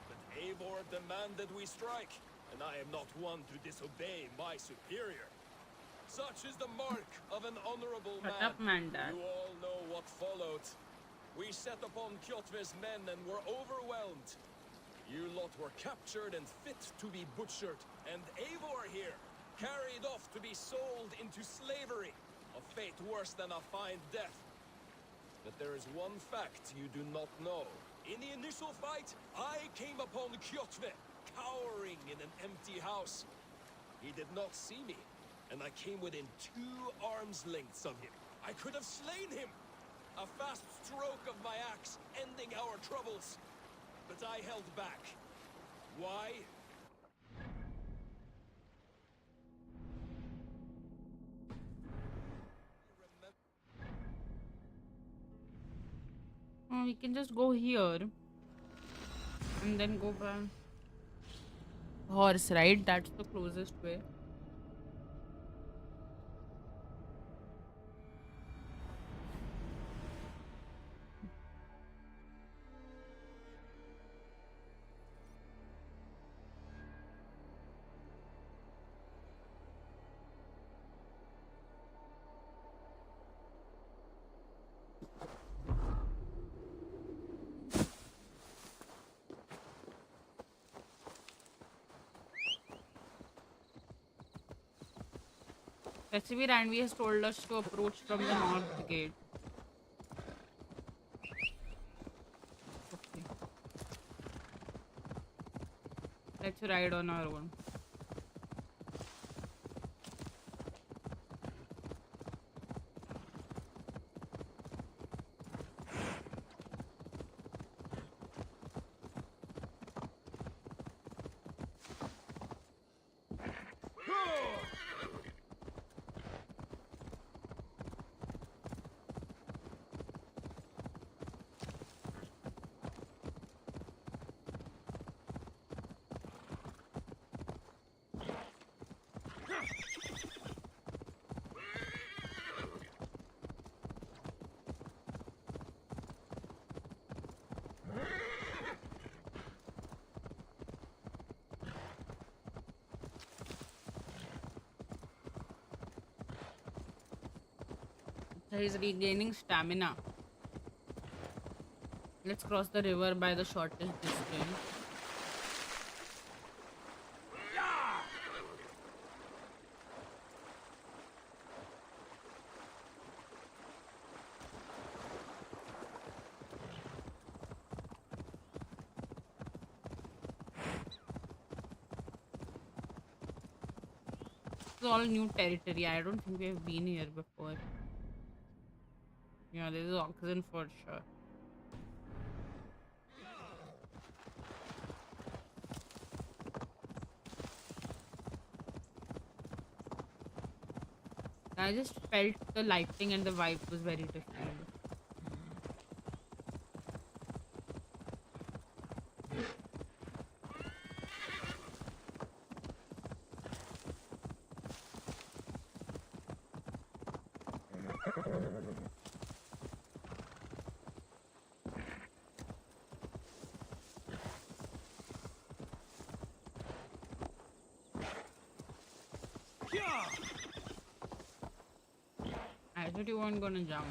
But Eivor demanded we strike, and I am not one to disobey my superior. Such is the mark of an honorable man. You all know what followed. We set upon Kjotve's men and were overwhelmed. You lot were captured and fit to be butchered, and Eivor here, carried off to be sold into slavery, a fate worse than a fine death. But there is one fact you do not know. In the initial fight, I came upon Kjotve, cowering in an empty house. He did not see me, and I came within 2 arms lengths of him. I could have slain him! A fast stroke of my axe, ending our troubles. But I held back. Why? We can just go here and then go by horse ride. That's the closest way. Recipe Randy has told us to approach from the north gate. Okay. Let's ride on our own. He's regaining stamina. Let's cross the river by the shortest distance. It's all new territory. I don't think we have been here before. Yeah, this is oxygen for sure. I just felt the lighting and the vibe was very different. I thought you weren't gonna jump.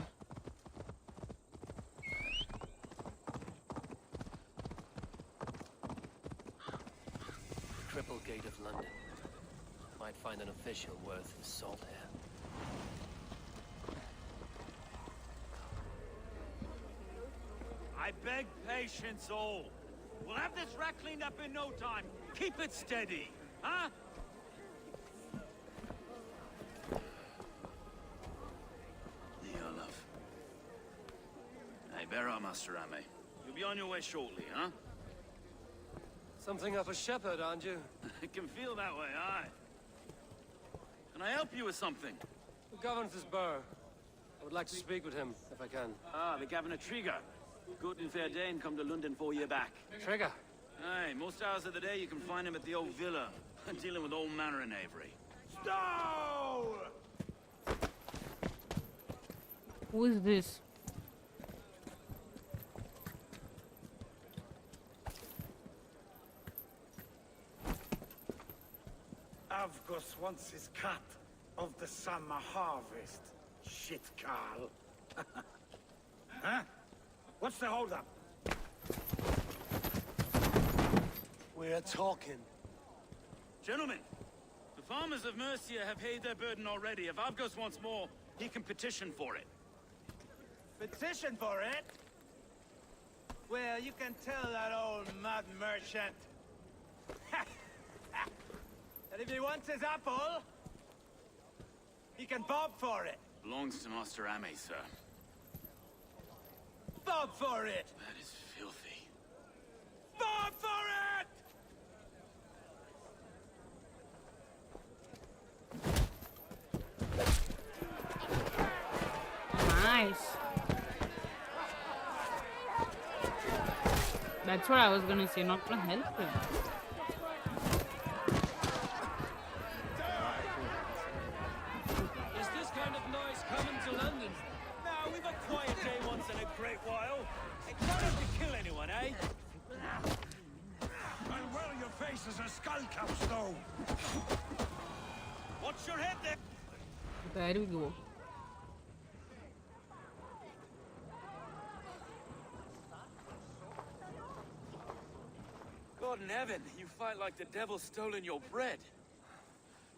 Triple Gate of London. Might find an official worth his salt here. I beg patience, all. We'll have this wreck cleaned up in no time. Keep it steady, huh? Bear our Master Ame. You'll be on your way shortly, huh? Something of a shepherd, aren't you? It can feel that way, aye. Can I help you with something? Who governs this burr? I would like to speak with him, if I can. Ah, the Governor Trigger. Good and fair Dane come to London 4 year back. Trigger? Aye, most hours of the day you can find him at the old villa, dealing with all manner in Avery. Stow! Who is this? Avgos wants his cut of the summer harvest. Shit, Carl. Huh? What's the holdup? We're talking. Gentlemen, the farmers of Mercia have paid their burden already. If Avgos wants more, he can petition for it. Petition for it? Well, you can tell that old mud merchant. And if he wants his apple, he can bob for it. Belongs to Master Ame, sir. Bob for it! That is filthy. Bob for it! Nice. That's what I was gonna say, not to help him. Is this kind of noise coming to London? Now, we've a quiet day once in a great while. It's not enough to kill anyone, eh? And well, your face is a skull cap, though. Watch your head there. There we go. God in heaven, you fight like the devil's stolen your bread.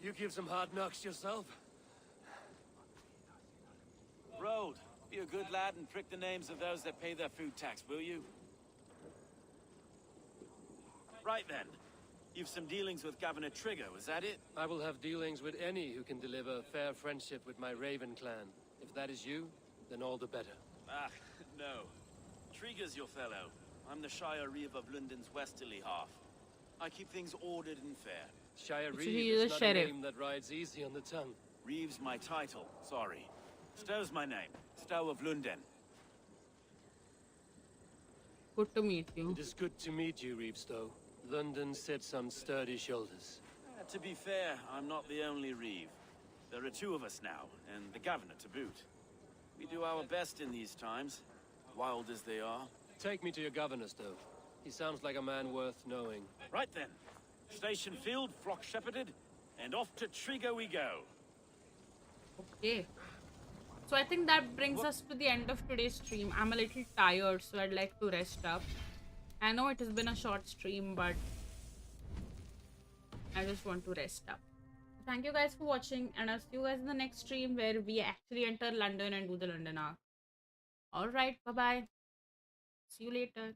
You give some hard knocks yourself. road. Be a good lad and prick the names of those that pay their food tax, will you? Right then. You've some dealings with Governor Trigger, was that it? I will have dealings with any who can deliver fair friendship with my Raven clan. If that is you, then all the better. Ah, no. Trigger's your fellow. I'm the Shire Reeve of London's westerly half. I keep things ordered and fair. Shire So Reeve he is is not sheriff. a name that rides easy on the tongue. Reeve's my title, sorry. Stow's my name. Stow of London. Good to meet you. It is good to meet you, Reevestow. London sits on sturdy shoulders. To be fair, I'm not the only Reeve. There are two of us now, and the governor to boot. We do our best in these times, wild as they are. Take me to your governor, Stow. He sounds like a man worth knowing. Right then. Station filled, flock shepherded, and off to Trigger we go. Okay. So I think that brings us to the end of today's stream. I'm a little tired, so I'd like to rest up. I know it has been a short stream, but I just want to rest up. Thank you guys for watching, and I'll see you guys in the next stream where we actually enter London and do the London arc. Alright, bye-bye. See you later.